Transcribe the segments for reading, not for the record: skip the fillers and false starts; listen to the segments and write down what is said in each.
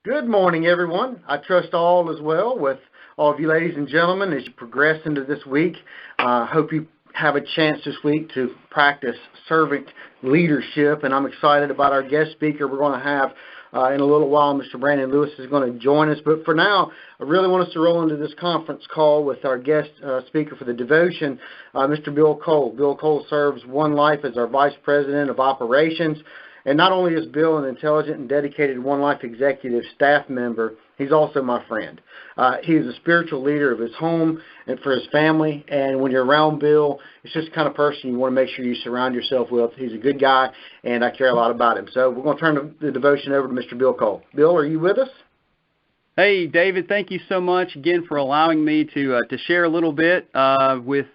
Good morning, everyone. I trust all is well with all of you ladies and gentlemen as you progress into this week. Hope you have a chance this week to practice servant leadership, and I'm excited about our guest speaker we're going to have in a little while. Mr. Brandon Lewis is going to join us, but for now, I really want us to roll into this conference call with our guest speaker for the devotion, Mr. Bill Cole. Bill Cole serves One Life as our Vice President of Operations. And not only is Bill an intelligent and dedicated One Life executive staff member, he's also my friend. He is a spiritual leader of his home and for his family. And when you're around Bill, it's just the kind of person you want to make sure you surround yourself with. He's a good guy, and I care a lot about him. So we're going to turn the devotion over to Mr. Bill Cole. Bill, are you with us? Hey, David, thank you so much again for allowing me to share a little bit with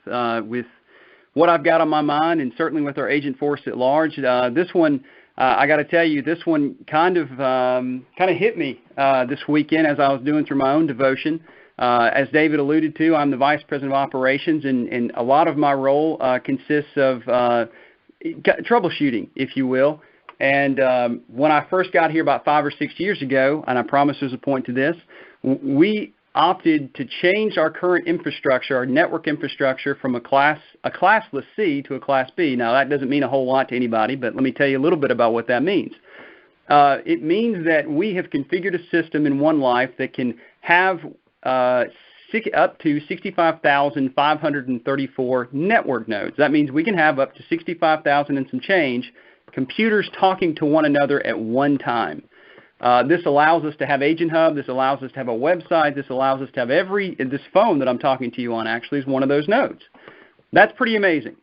what I've got on my mind, and certainly with our agent force at large. This one, I got to tell you, this one kind of hit me this weekend as I was doing through my own devotion. As David alluded to, I'm the Vice President of Operations, and a lot of my role consists of troubleshooting, if you will. And when I first got here about 5 or 6 years ago, and I promise there's a point to this, we opted to change our current infrastructure, our network infrastructure, from a classless C to a Class B. Now, that doesn't mean a whole lot to anybody, but let me tell you a little bit about what that means. It means that we have configured a system in One Life that can have up to 65,534 network nodes. That means we can have up to 65,000 and some change computers talking to one another at one time. This allows us to have Agent Hub. This allows us to have a website. This allows us to have this phone that I'm talking to you on actually is one of those nodes. That's pretty amazing.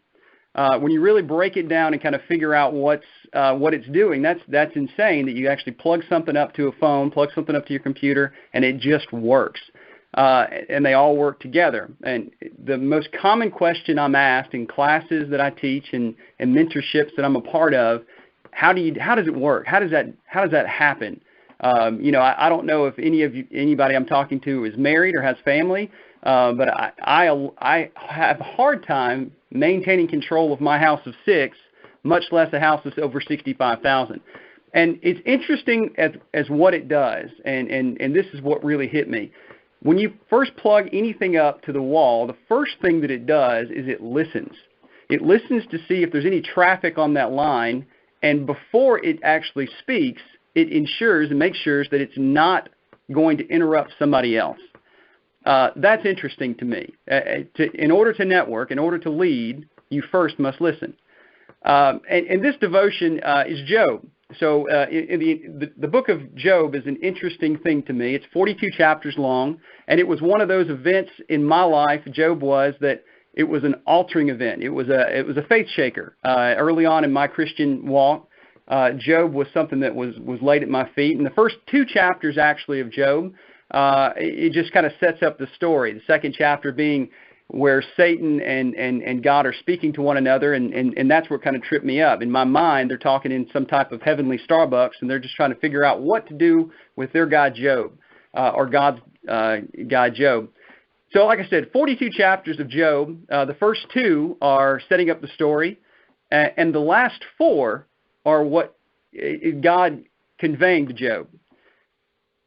When you really break it down and kind of figure out what it's doing, that's insane that you actually plug something up to a phone, plug something up to your computer, and it just works. And they all work together. And the most common question I'm asked in classes that I teach and mentorships that I'm a part of, how does it work? How does that happen? I don't know if anybody I'm talking to is married or has family, but I have a hard time maintaining control of my house of 6, much less a house that's over 65,000. And it's interesting as what it does, and this is what really hit me. When you first plug anything up to the wall, the first thing that it does is it listens. It listens to see if there's any traffic on that line, and before it actually speaks, it ensures and makes sure that it's not going to interrupt somebody else. That's interesting to me. In order to network, in order to lead, you first must listen. And this devotion is Job. So the book of Job is an interesting thing to me. It's 42 chapters long, and it was one of those events in my life, Job was, that it was an altering event. It was a faith shaker. Early on in my Christian walk, Job was something that was laid at my feet. And the first 2 chapters actually of Job, it just kind of sets up the story. The second chapter being where Satan and God are speaking to one another, and that's what kind of tripped me up. In my mind, they're talking in some type of heavenly Starbucks, and they're just trying to figure out what to do with their God Job, or God's God Job. So like I said, 42 chapters of Job. The first 2 are setting up the story, and the last 4 are what God conveying to Job.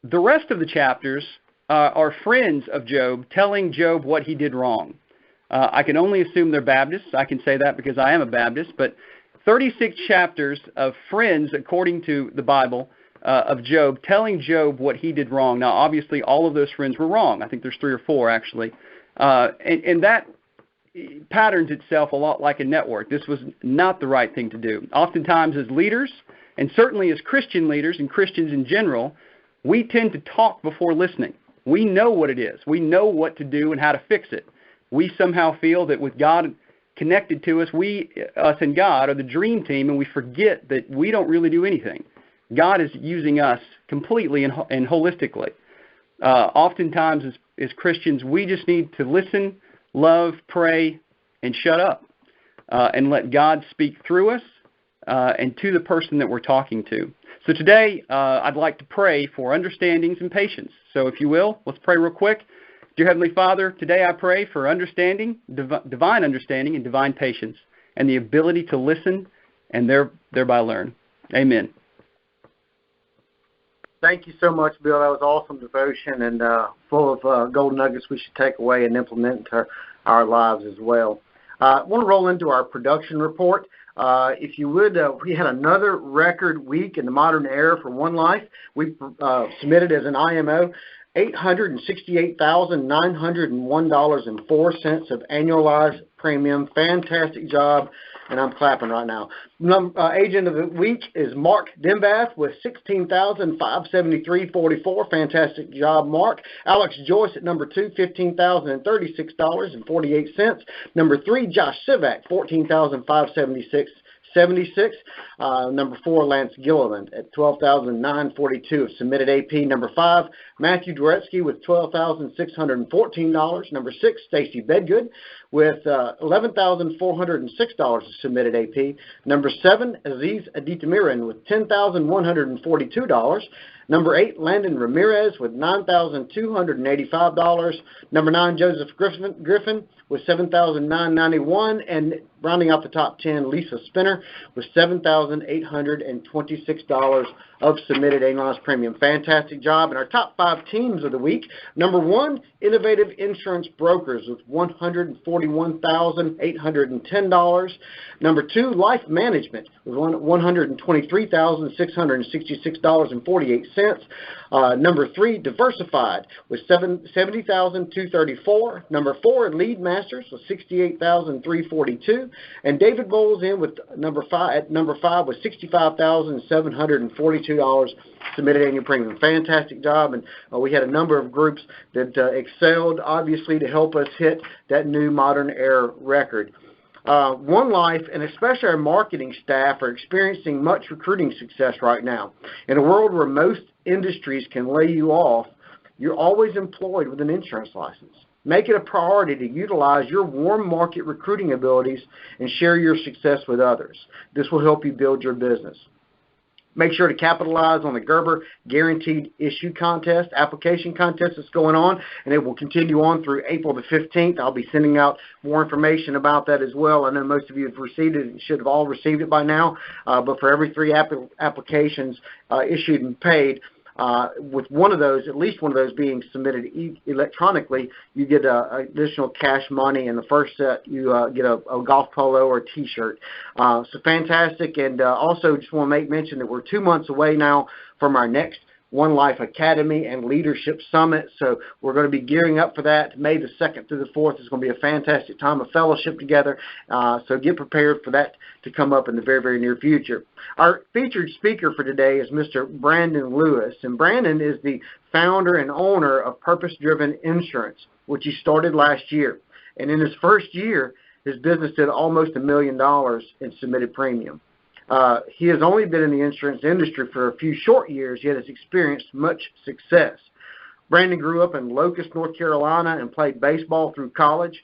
The rest of the chapters are friends of Job telling Job what he did wrong. I can only assume they're Baptists. I can say that because I am a Baptist, but 36 chapters of friends, according to the Bible, of Job, telling Job what he did wrong. Now, obviously, all of those friends were wrong. I think there's 3 or 4, actually. And that patterns itself a lot like a network. This was not the right thing to do. Oftentimes, as leaders, and certainly as Christian leaders and Christians in general, we tend to talk before listening. We know what it is. We know what to do and how to fix it. We somehow feel that with God connected to us, us and God are the dream team, and we forget that we don't really do anything. God is using us completely and holistically. Oftentimes, as Christians, we just need to listen, love, pray, and shut up, and let God speak through us and to the person that we're talking to. So today, I'd like to pray for understandings and patience. So if you will, let's pray real quick. Dear Heavenly Father, today I pray for understanding, divine understanding and divine patience, and the ability to listen and thereby learn. Amen. Thank you so much, Bill. That was awesome devotion and full of gold nuggets we should take away and implement into our lives as well. I want to roll into our production report. If you would, we had another record week in the modern era for One Life. We submitted as an IMO $868,901.04 of annualized premium. Fantastic job, and I'm clapping right now. Agent of the week is Mark Dimbath with $16,573.44. Fantastic job, Mark. Alex Joyce at number 2, $15,036.48. Number 3, Josh Sivak, $14,576.76. Number 4, Lance Gilliland at $12,942 of submitted AP. Number 5, Matthew Dworetsky with $12,614. Number 6, Stacy Bedgood with $11,406 of submitted AP. Number 7, Aziz Aditamiran with $10,142. Number 8, Landon Ramirez with $9,285. Number 9, Joseph Griffin with $7,991. And rounding out the top 10, Lisa Spinner with $7,826 of submitted annualized premium. Fantastic job. And our top 5 teams of the week. Number 1, Innovative Insurance Brokers with $141,810. Number 2, Life Management with $123,666.48. Number 3, Diversified with $70,234. Number 4, Lead Masters with $68,342. And David Bowles in with number 5 with $65,742 submitted annual premium. Fantastic job, and we had a number of groups that excelled, obviously, to help us hit that new modern era record. One Life, and especially our marketing staff, are experiencing much recruiting success right now. In a world where most industries can lay you off, you're always employed with an insurance license. Make it a priority to utilize your warm market recruiting abilities and share your success with others. This will help you build your business. Make sure to capitalize on the Gerber Guaranteed Issue Contest, application contest that's going on, and it will continue on through April the 15th. I'll be sending out more information about that as well. I know most of you have received it, should have all received it by now, but for every 3 applications issued and paid, with one of those, at least one of those being submitted electronically, you get additional cash money. In the first set, you get a golf polo or a T-shirt. So fantastic. And also just want to make mention that we're 2 months away now from our next One Life Academy and Leadership Summit. So we're going to be gearing up for that. May the 2nd through the 4th is going to be a fantastic time of fellowship together. So get prepared for that to come up in the very, very near future. Our featured speaker for today is Mr. Brandon Lewis. And Brandon is the founder and owner of Purpose Driven Insurance, which he started last year. And in his first year, his business did almost $1 million in submitted premium. He has only been in the insurance industry for a few short years, yet has experienced much success. Brandon grew up in Locust, North Carolina, and played baseball through college.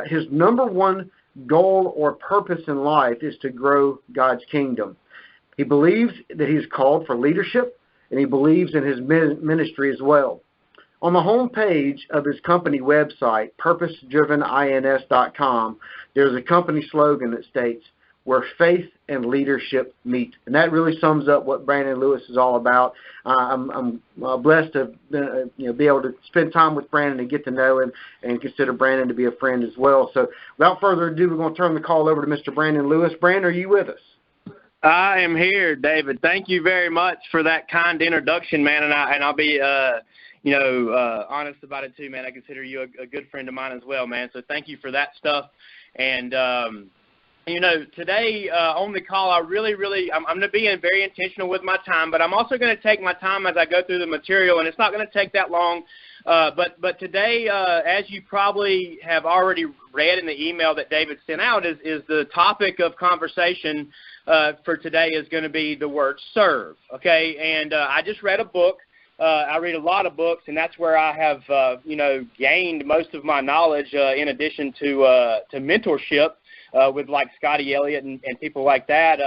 His number one goal or purpose in life is to grow God's kingdom. He believes that he's called for leadership, and he believes in his ministry as well. On the home page of his company website, purposedrivenins.com, there's a company slogan that states, "Where faith and leadership meet." And that really sums up what Brandon Lewis is all about. I'm blessed to be able to spend time with Brandon and get to know him and consider Brandon to be a friend as well. So without further ado, we're going to turn the call over to Mr. Brandon Lewis. Brandon, are you with us? I am here, David. Thank you very much for that kind introduction, man. And I'll be honest about it too, man. I consider you a good friend of mine as well, man. So thank you for that stuff. And today on the call, I'm going to be very intentional with my time, but I'm also going to take my time as I go through the material, and it's not going to take that long. But today, as you probably have already read in the email that David sent out, is the topic of conversation for today is going to be the word serve, okay? And I just read a book. I read a lot of books, and that's where I have, gained most of my knowledge in addition to mentorship. With like Scotty Elliott and people like that,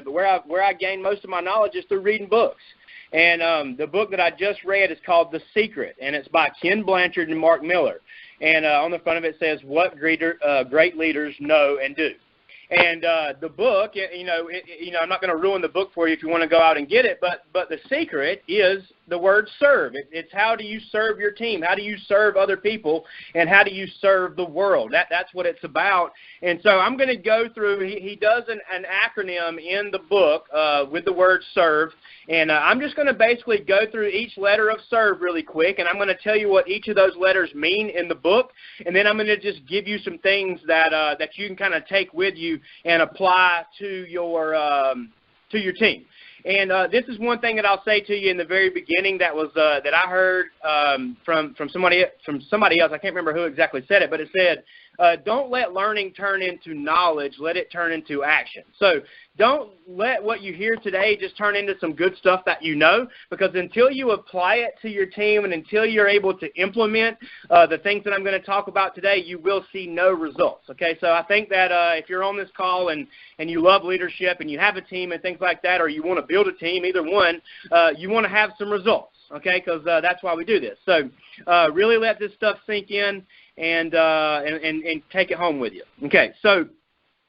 but where I gained most of my knowledge is through reading books. And the book that I just read is called The Secret, and it's by Ken Blanchard and Mark Miller. And on the front of it says, "What great leaders know and do." And the book, I'm not going to ruin the book for you if you want to go out and get it, but The Secret is the word serve. It's how do you serve your team? How do you serve other people? And how do you serve the world? That's what it's about. And so I'm going to go through, he does an acronym in the book with the word serve. And I'm just going to basically go through each letter of serve really quick. And I'm going to tell you what each of those letters mean in the book. And then I'm going to just give you some things that you can kind of take with you and apply to your team. And this is one thing that I'll say to you in the very beginning that was that I heard from somebody else. I can't remember who exactly said it, but it said, don't let learning turn into knowledge. Let it turn into action. So don't let what you hear today just turn into some good stuff that you know, because until you apply it to your team and until you're able to implement the things that I'm going to talk about today, you will see no results. Okay, so I think that if you're on this call and you love leadership and you have a team and things like that, or you want to build a team, either one, you want to have some results. Okay, because that's why we do this. So really let this stuff sink in and take it home with you. Okay, so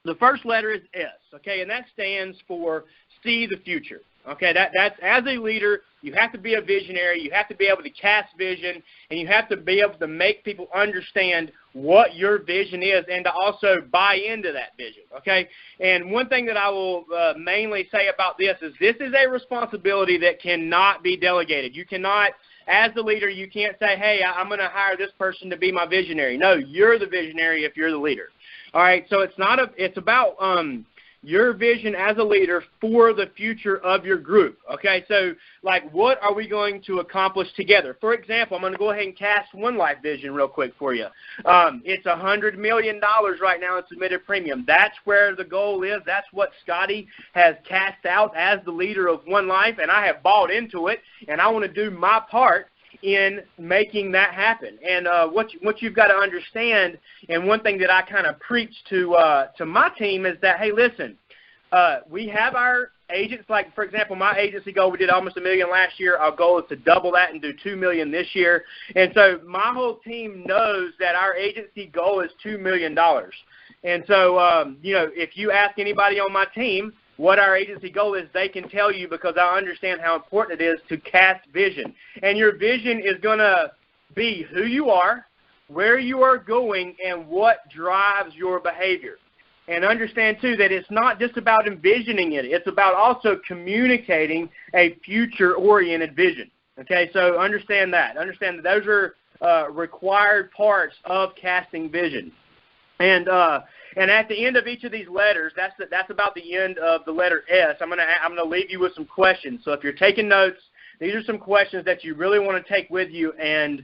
the first letter is S, okay, and that stands for see the future. Okay, that's as a leader, you have to be a visionary, you have to be able to cast vision, and you have to be able to make people understand what your vision is and to also buy into that vision, okay? And one thing that I will mainly say about this is a responsibility that cannot be delegated. You cannot, as the leader, you can't say, hey, I'm going to hire this person to be my visionary. No, you're the visionary if you're the leader. All right, so it's about your vision as a leader for the future of your group. Okay, so like what are we going to accomplish together? For example, I'm going to go ahead and cast One Life vision real quick for you. It's $100 million right now in submitted premium. That's where the goal is. That's what Scotty has cast out as the leader of One Life, and I have bought into it, and I want to do my part in making that happen. And what you've got to understand, and one thing that I kind of preach to my team is that, hey, listen, we have our agents, like, for example, my agency goal, we did almost $1 million last year. Our goal is to double that and do $2 million this year. And so my whole team knows that our agency goal is $2 million. And so, if you ask anybody on my team what our agency goal is, they can tell you, because I understand how important it is to cast vision. And your vision is going to be who you are, where you are going, and what drives your behavior. And understand, too, that it's not just about envisioning it. It's about also communicating a future-oriented vision. Okay, so understand that. Understand that those are required parts of casting vision. And at the end of each of these letters, that's about the end of the letter S. I'm gonna leave you with some questions. So if you're taking notes, these are some questions that you really want to take with you and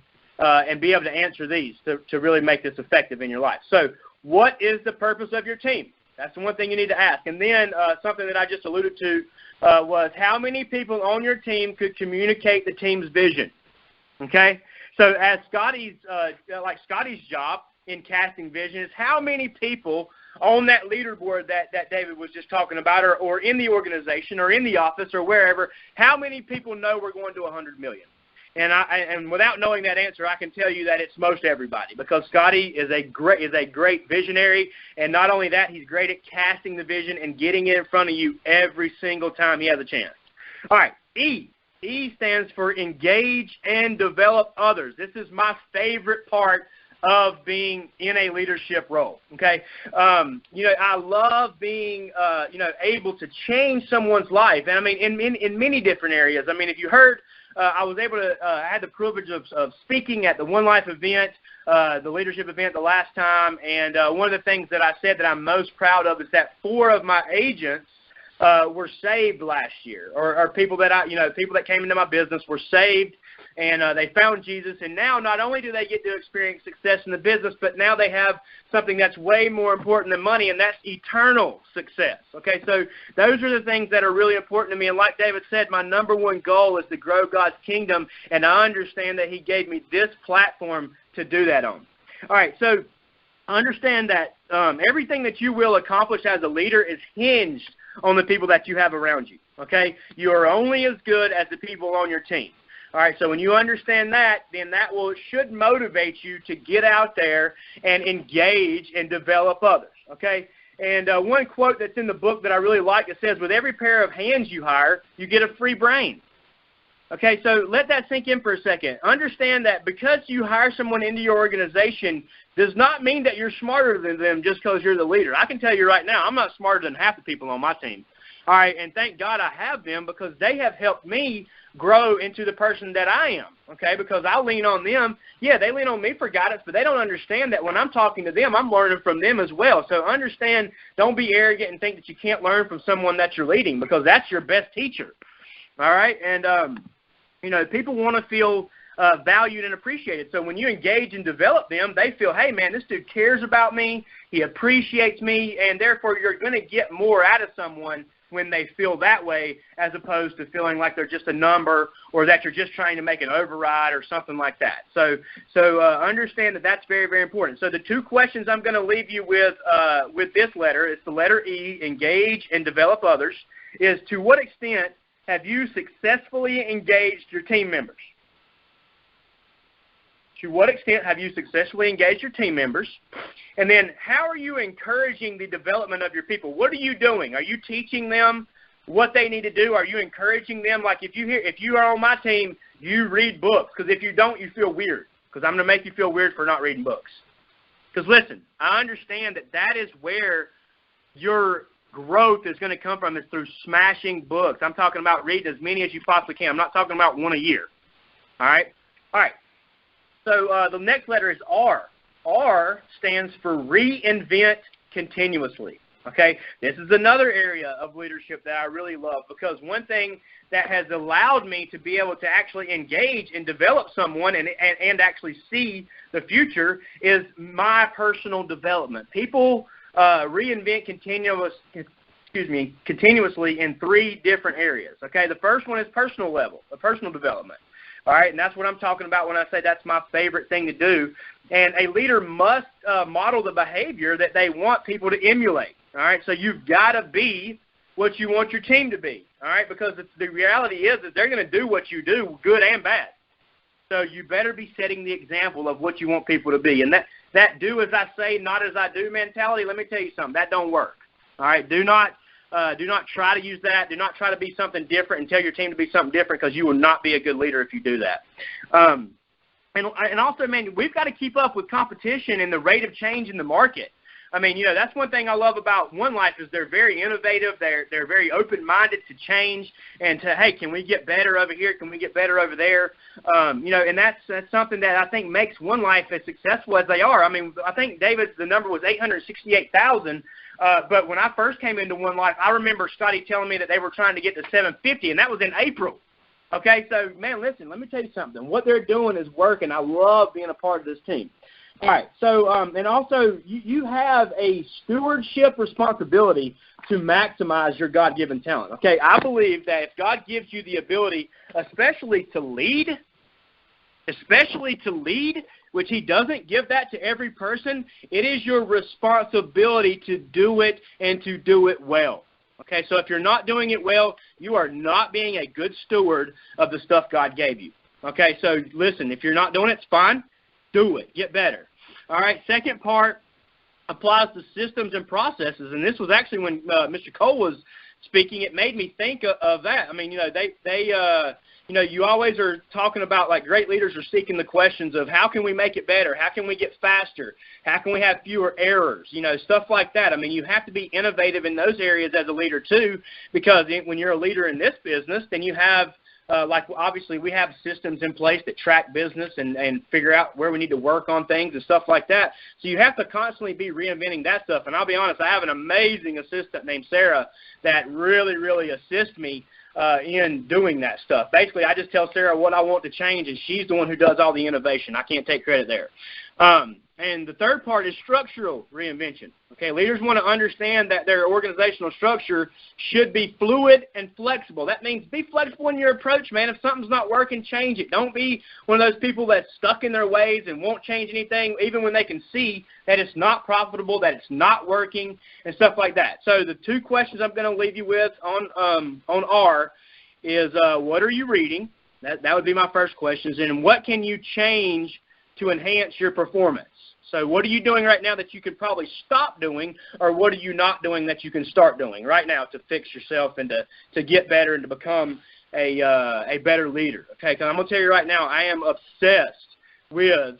be able to answer these to really make this effective in your life. So what is the purpose of your team? That's the one thing you need to ask. And then something that I just alluded to was how many people on your team could communicate the team's vision? Okay, so as Scotty's job in casting vision is how many people on that leaderboard that David was just talking about, or in the organization or in the office or wherever, how many people know we're going to 100 million? And without knowing that answer, I can tell you that it's most everybody, because Scotty is a great visionary, and not only that, he's great at casting the vision and getting it in front of you every single time he has a chance. All right, E. E stands for engage and develop others. This is my favorite part of being in a leadership role. Okay, I love being able to change someone's life, and I mean in many different areas. I mean, if you heard, I was able to I had the privilege of speaking at the One Life event, the leadership event the last time, and one of the things that I said that I'm most proud of is that 4 of my agents were saved last year, or people that people that came into my business were saved. And they found Jesus, and now not only do they get to experience success in the business, but now they have something that's way more important than money, and that's eternal success. Okay, so those are the things that are really important to me. And like David said, my number one goal is to grow God's kingdom, and I understand that he gave me this platform to do that on. All right, so understand that everything that you will accomplish as a leader is hinged on the people that you have around you. Okay, you are only as good as the people on your team. All right, so when you understand that, then that should motivate you to get out there and engage and develop others, okay? And one quote that's in the book that I really like, it says, with every pair of hands you hire, you get a free brain. Okay, so let that sink in for a second. Understand that because you hire someone into your organization does not mean that you're smarter than them just because you're the leader. I can tell you right now, I'm not smarter than half the people on my team. All right, and thank God I have them because they have helped me grow into the person that I am, okay, because I lean on them. Yeah, they lean on me for guidance, but they don't understand that when I'm talking to them, I'm learning from them as well. So understand, don't be arrogant and think that you can't learn from someone that you're leading because that's your best teacher, all right? And, people want to feel valued and appreciated. So when you engage and develop them, they feel, hey, man, this dude cares about me, he appreciates me, and therefore you're going to get more out of someone when they feel that way as opposed to feeling like they're just a number or that you're just trying to make an override or something like that. So understand that that's very, very important. So the two questions I'm going to leave you with this letter, it's the letter E, engage and develop others, is to what extent have you successfully engaged your team members? To what extent have you successfully engaged your team members? And then how are you encouraging the development of your people? What are you doing? Are you teaching them what they need to do? Are you encouraging them? Like if you are on my team, you read books. Because if you don't, you feel weird. Because I'm going to make you feel weird for not reading books. Because listen, I understand that is where your growth is going to come from, is through smashing books. I'm talking about reading as many as you possibly can. I'm not talking about one a year. All right? All right. So the next letter is R. R stands for reinvent continuously. Okay? This is another area of leadership that I really love because one thing that has allowed me to be able to actually engage and develop someone and actually see the future is my personal development. People reinvent continuously in three different areas. Okay? The first one is personal level, personal development. All right, and that's what I'm talking about when I say that's my favorite thing to do. And a leader must model the behavior that they want people to emulate. All right, so you've got to be what you want your team to be. All right, because the reality is that they're going to do what you do, good and bad. So you better be setting the example of what you want people to be. And that do as I say, not as I do mentality, let me tell you something, that don't work. All right, do not try to use that. Do not try to be something different and tell your team to be something different because you will not be a good leader if you do that. And also, man, we've got to keep up with competition and the rate of change in the market. I mean, that's one thing I love about One Life is they're very innovative. They're very open-minded to change and to, hey, can we get better over here? Can we get better over there? And that's something that I think makes One Life as successful as they are. I mean, I think, David, the number was 868,000. But when I first came into One Life, I remember Scotty telling me that they were trying to get to 750, and that was in April. Okay, so, man, listen, let me tell you something. What they're doing is working. I love being a part of this team. All right, so, and also you have a stewardship responsibility to maximize your God-given talent. Okay, I believe that if God gives you the ability, especially to lead, which he doesn't give that to every person, it is your responsibility to do it and to do it well. Okay, so if you're not doing it well, you are not being a good steward of the stuff God gave you. Okay, so listen, if you're not doing it, it's fine. Do it. Get better. All right, second part applies to systems and processes, and this was actually when Mr. Cole was speaking, it made me think of that. I mean, you always are talking about, like, great leaders are seeking the questions of how can we make it better? How can we get faster? How can we have fewer errors? Stuff like that. I mean, you have to be innovative in those areas as a leader too, because when you're a leader in this business, then you have, obviously we have systems in place that track business and figure out where we need to work on things and stuff like that. So you have to constantly be reinventing that stuff. And I'll be honest, I have an amazing assistant named Sarah that really, really assists me in doing that stuff. Basically, I just tell Sarah what I want to change, and she's the one who does all the innovation. I can't take credit there. And the third part is structural reinvention. Okay, leaders want to understand that their organizational structure should be fluid and flexible. That means be flexible in your approach, man. If something's not working, change it. Don't be one of those people that's stuck in their ways and won't change anything, even when they can see that it's not profitable, that it's not working, and stuff like that. So the two questions I'm going to leave you with on R is what are you reading? That would be my first question. And what can you change to enhance your performance? So what are you doing right now that you could probably stop doing, or what are you not doing that you can start doing right now to fix yourself and to get better and to become a better leader. Okay, because I'm going to tell you right now, I am obsessed with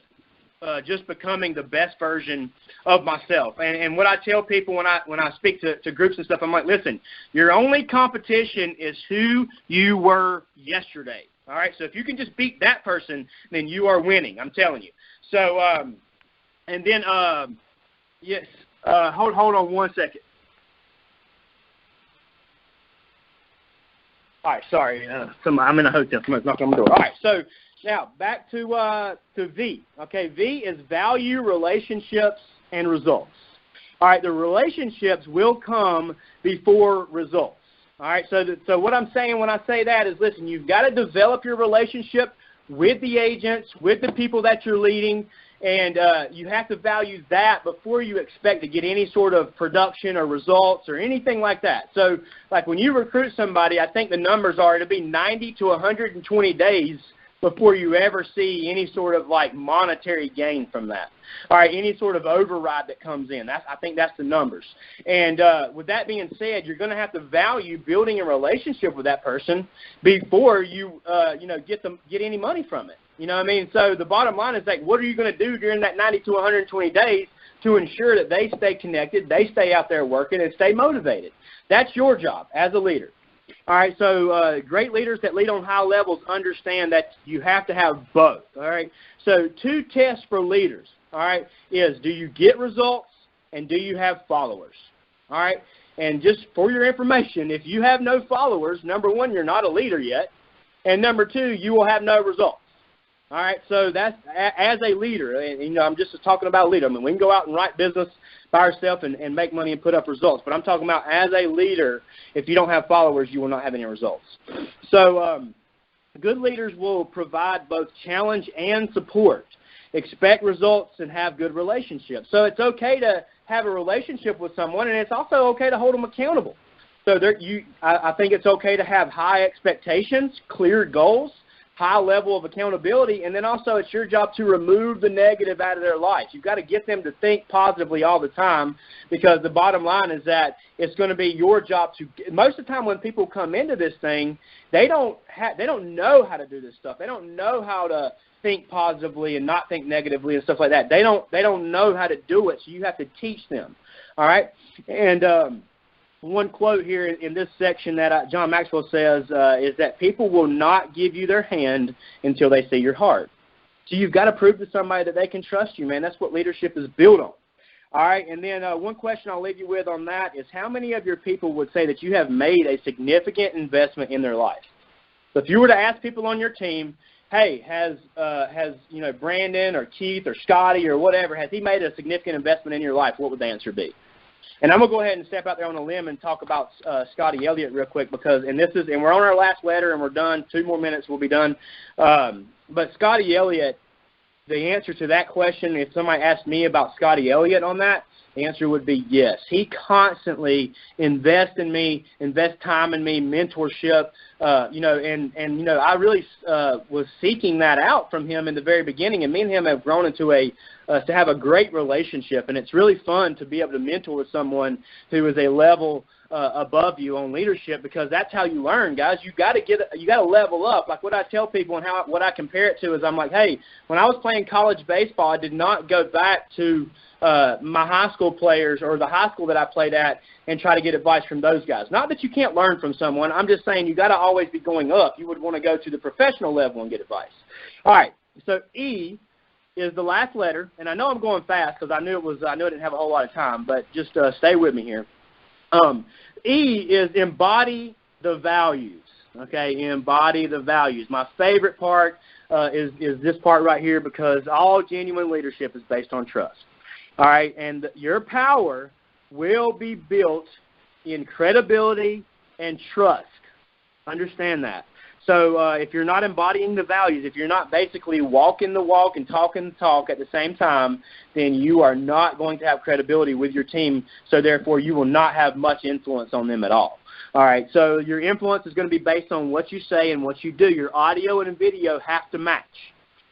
just becoming the best version of myself. And what I tell people when I speak to groups and stuff, I'm like, listen, your only competition is who you were yesterday. All right, so if you can just beat that person, then you are winning. I'm telling you. So, and then, yes, hold on one second. All right, sorry, I'm in a hotel. Somebody's knocking on the door. All right, so now back to V. Okay, V is value, relationships, and results. All right, the relationships will come before results. All right, so what I'm saying when I say that is, listen, you've got to develop your relationship with the agents, with the people that you're leading, and you have to value that before you expect to get any sort of production or results or anything like that. So, like when you recruit somebody, I think the numbers are it'll be 90 to 120 days before you ever see any sort of like monetary gain from that. All right, any sort of override that comes in. I think that's the numbers. And with that being said, you're going to have to value building a relationship with that person before you get any money from it. You know what I mean? So the bottom line is, like, what are you going to do during that 90 to 120 days to ensure that they stay connected, they stay out there working, and stay motivated? That's your job as a leader. All right, so great leaders that lead on high levels understand that you have to have both, all right? So 2 tests for leaders, all right, is do you get results and do you have followers, all right? And just for your information, if you have no followers, number 1, you're not a leader yet, and number 2, you will have no results. All right, so that's as a leader, and I'm just talking about a leader. I mean, we can go out and write business by ourselves and make money and put up results, but I'm talking about as a leader, if you don't have followers, you will not have any results. So good leaders will provide both challenge and support, expect results, and have good relationships. So it's okay to have a relationship with someone, and it's also okay to hold them accountable. So I think it's okay to have high expectations, clear goals, high level of accountability, and then also it's your job to remove the negative out of their life. You've got to get them to think positively all the time, because the bottom line is that it's going to be your job to – most of the time when people come into this thing, they don't know how to do this stuff. They don't know how to think positively and not think negatively and stuff like that. They don't know how to do it, so you have to teach them, all right? And one quote here in this section that John Maxwell says is that people will not give you their hand until they see your heart. So you've got to prove to somebody that they can trust you, man. That's what leadership is built on. All right, and then one question I'll leave you with on that is, how many of your people would say that you have made a significant investment in their life? So if you were to ask people on your team, hey, has Brandon or Keith or Scotty or whatever, has he made a significant investment in your life, what would the answer be? And I'm going to go ahead and step out there on a limb and talk about Scotty Elliott real quick, because we're on our last letter and we're done. 2 more minutes, we'll be done. But Scotty Elliott, the answer to that question, if somebody asked me about Scotty Elliott on that, the answer would be yes. He constantly invests in me, invests time in me, mentorship, I really was seeking that out from him in the very beginning, and me and him have grown into to have a great relationship, and it's really fun to be able to mentor with someone who is a level above you on leadership, because that's how you learn, guys. You got to level up. Like what I tell people and what I compare it to is, I'm like, hey, when I was playing college baseball, I did not go back to my high school players or the high school that I played at and try to get advice from those guys. Not that you can't learn from someone. I'm just saying you got to always be going up. You would want to go to the professional level and get advice. All right, so E is the last letter, and I know I'm going fast because I knew I didn't have a whole lot of time, but just stay with me here. E is embody the values. Okay, embody the values. My favorite part is this part right here, because all genuine leadership is based on trust. All right, and your power will be built in credibility and trust. Understand that. So if you're not embodying the values, if you're not basically walking the walk and talking the talk at the same time, then you are not going to have credibility with your team, so therefore you will not have much influence on them at all. All right, so your influence is going to be based on what you say and what you do. Your audio and video have to match.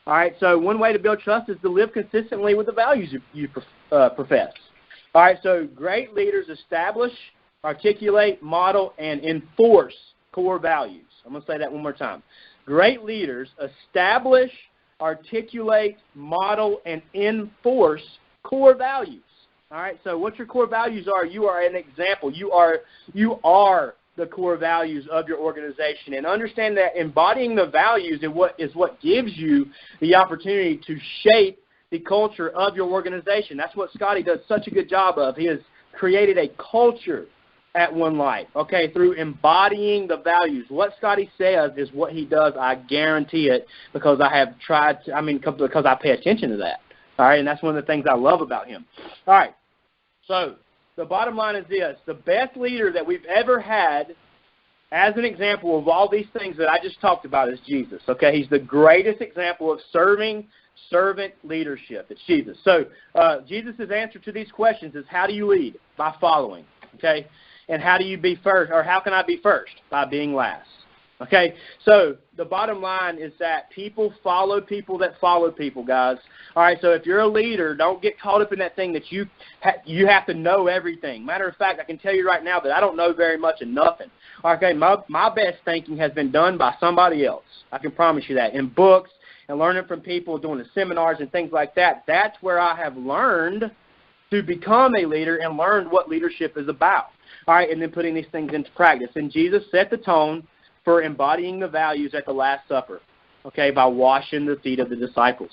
All right, so one way to build trust is to live consistently with the values you profess. All right, so great leaders establish, articulate, model, and enforce core values. I'm going to say that one more time. Great leaders establish, articulate, model, and enforce core values. All right, so what your core values are, you are an example. You are the core values of your organization. And understand that embodying the values is what gives you the opportunity to shape the culture of your organization. That's what Scotty does such a good job of. He has created a culture at One Life, okay, through embodying the values. What Scotty says is what he does. I guarantee it, because I have tried to, because I pay attention to that. All right, and that's one of the things I love about him. All right, so the bottom line is this. The best leader that we've ever had, as an example of all these things that I just talked about, is Jesus, okay? He's the greatest example of servant leadership. It's Jesus. So Jesus' answer to these questions is, how do you lead? By following, okay? And how do you be first, or how can I be first? By being last. Okay, so the bottom line is that people follow people that follow people, guys. All right, so if you're a leader, don't get caught up in that thing that you have to know everything. Matter of fact, I can tell you right now that I don't know very much of nothing. Okay, my best thinking has been done by somebody else. I can promise you that. In books and learning from people, doing the seminars and things like that, that's where I have learned to become a leader and learned what leadership is about. All right, and then putting these things into practice. And Jesus set the tone for embodying the values at the Last Supper, okay, by washing the feet of the disciples.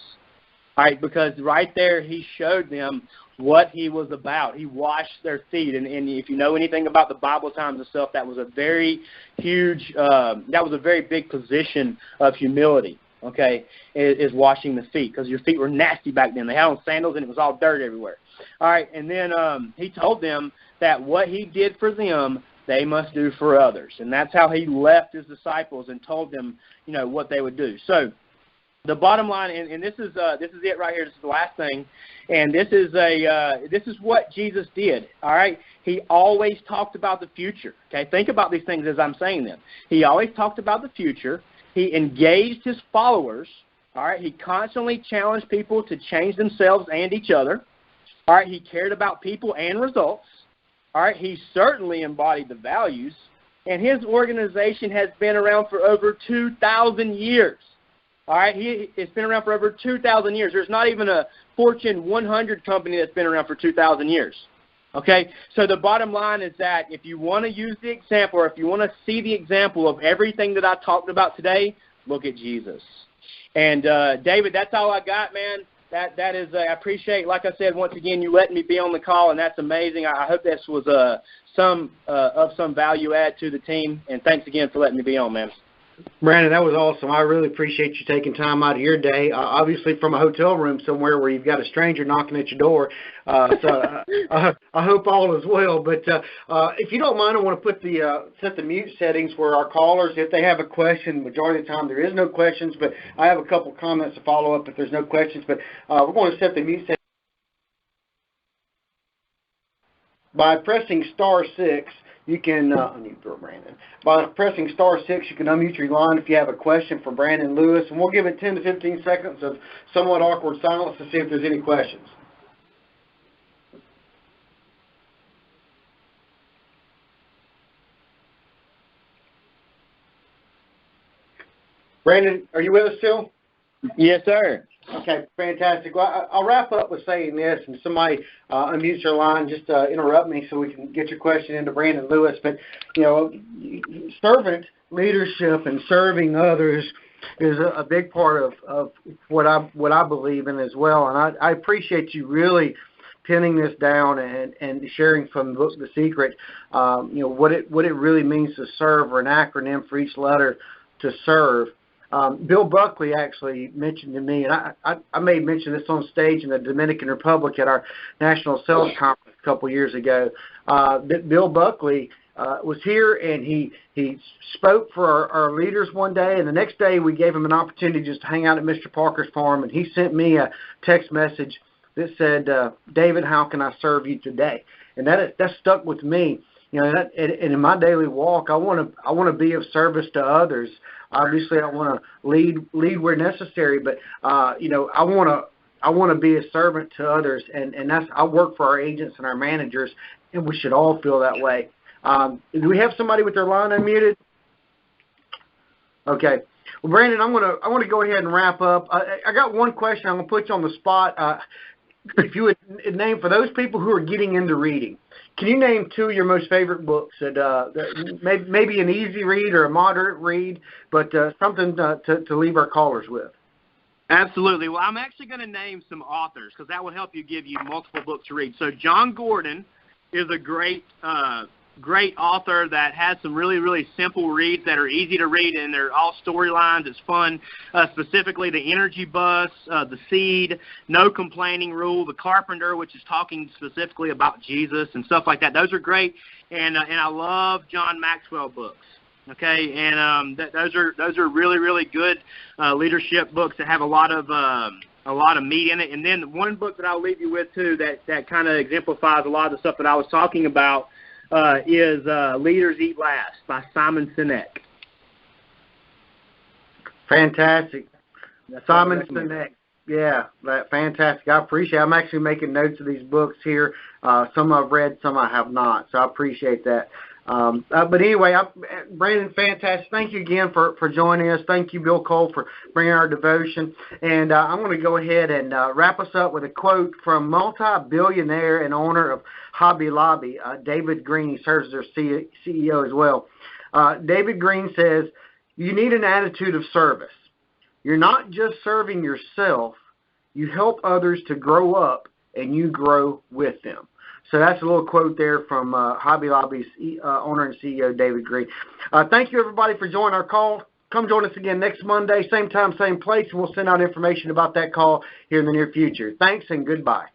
All right, because right there he showed them what he was about. He washed their feet. And if you know anything about the Bible times itself, that was a very huge, that was a very big position of humility, okay, is washing the feet, because your feet were nasty back then. They had on sandals and it was all dirt everywhere. All right, and then he told them that what he did for them, they must do for others. And that's how he left his disciples and told them, what they would do. So the bottom line, and this is it right here. This is the last thing, and this is what Jesus did. All right, he always talked about the future. Okay, think about these things as I'm saying them. He always talked about the future. He engaged his followers. All right, he constantly challenged people to change themselves and each other. All right, he cared about people and results. All right, he certainly embodied the values, and his organization has been around for over 2,000 years. All right, it's been around for over 2,000 years. There's not even a Fortune 100 company that's been around for 2,000 years. Okay, so the bottom line is that if you want to use the example, or if you want to see the example of everything that I talked about today, look at Jesus. And David, that's all I got, man. That is, I appreciate, like I said, once again, you letting me be on the call, and that's amazing. I hope this was some value add to the team, and thanks again for letting me be on, man. Brandon, that was awesome. I really appreciate you taking time out of your day, obviously from a hotel room somewhere where you've got a stranger knocking at your door. So I hope all is well. But if you don't mind, I want to set the mute settings where our callers, if they have a question, majority of the time there is no questions, but I have a couple comments to follow up if there's no questions. But we're going to set the mute settings by pressing *6. You can unmute Brandon. By pressing *6, you can unmute your line if you have a question for Brandon Lewis, and we'll give it 10 to 15 seconds of somewhat awkward silence to see if there's any questions. Brandon, are you with us still? Yes, sir. Okay, fantastic. Well, I'll wrap up with saying this, and somebody unmutes your line, just interrupt me so we can get your question into Brandon Lewis. But, servant leadership and serving others is a big part of what I believe in as well. And I appreciate you really pinning this down and sharing from the book The Secret, what it really means to serve, or an acronym for each letter to serve. Bill Buckley actually mentioned to me, and I may have mentioned this on stage in the Dominican Republic at our National Sales Conference a couple years ago, that Bill Buckley was here, and he spoke for our leaders one day, and the next day we gave him an opportunity just to hang out at Mr. Parker's farm, and he sent me a text message that said, David, how can I serve you today? And that stuck with me. And in my daily walk, I want to be of service to others. Obviously, I want to lead where necessary, but I want to be a servant to others, and I work for our agents and our managers, and we should all feel that way. Do we have somebody with their line unmuted? Okay. Well, Brandon, I want to go ahead and wrap up. I got one question. I'm going to put you on the spot. If you would name, for those people who are getting into reading, can you name 2 of your most favorite books that maybe an easy read or a moderate read, but something to leave our callers with? Absolutely. Well, I'm actually going to name some authors because that will help you give you multiple books to read. So John Gordon is a great author that has some really, really simple reads that are easy to read, and they're all storylines. It's fun, specifically The Energy Bus, The Seed, No Complaining Rule, The Carpenter, which is talking specifically about Jesus and stuff like that. Those are great, and I love John Maxwell books. Okay, and those are really, really good leadership books that have a lot of meat in it. And then one book that I'll leave you with too that kind of exemplifies a lot of the stuff that I was talking about is Leaders Eat Last by Simon Sinek. Fantastic. Simon Sinek. Yeah, fantastic. I appreciate it. I'm actually making notes of these books here. Some I've read, some I have not. So I appreciate that. But anyway, Brandon, fantastic. Thank you again for joining us. Thank you, Bill Cole, for bringing our devotion. And I'm going to go ahead and wrap us up with a quote from multi-billionaire and owner of Hobby Lobby, David Green. He serves as their CEO as well. David Green says, "You need an attitude of service. You're not just serving yourself. You help others to grow up, and you grow with them." So that's a little quote there from Hobby Lobby's owner and CEO, David Green. Thank you, everybody, for joining our call. Come join us again next Monday, same time, same place, and we'll send out information about that call here in the near future. Thanks and goodbye.